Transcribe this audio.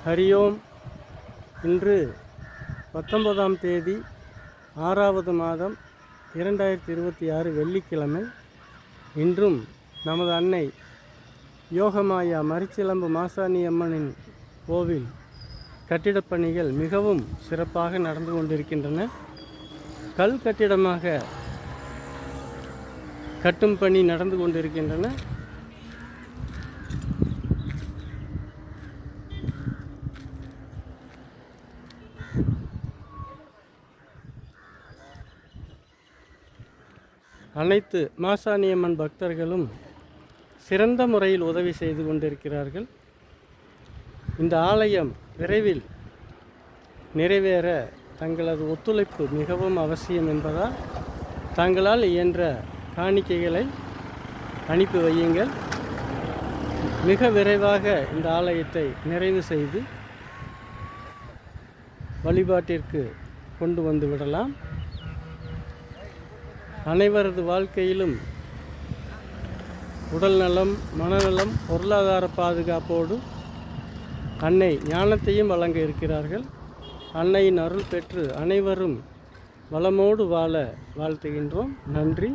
ஹரியோம். இன்று 19ஆம் தேதி 6வது மாதம் 2026 வெள்ளிக்கிழமை. இன்றும் நமது அன்னை யோகமாயா மரிச்சிலம்பு மாசாணி அம்மனின் கோவில் கட்டிடப் பணிகள் மிகவும் சிறப்பாக நடந்து கொண்டிருக்கின்றன. கல் கட்டிடமாக கட்டும் பணி நடந்து கொண்டிருக்கின்றன. அனைத்து மாசாணியம்மன் பக்தர்களும் சிறந்த முறையில் உதவி செய்து கொண்டிருக்கிறார்கள். இந்த ஆலயம் விரைவில் நிறைவேற தங்களது ஒத்துழைப்பு மிகவும் அவசியம் என்பதால் தங்களால் இயன்ற காணிக்கைகளை அனுப்பி வையுங்கள். மிக விரைவாக இந்த ஆலயத்தை நிறைவு செய்து வழிபாட்டிற்கு கொண்டு வந்து விடலாம். அனைவரது வாழ்க்கையிலும் உடல் நலம், மனநலம், பொருளாதார பாதுகாப்போடு அன்னை ஞானத்தையும் வழங்க இருக்கிறார்கள். அன்னையின் அருள் பெற்று அனைவரும் வளமோடு வாழ வாழ்த்துகின்றோம். நன்றி.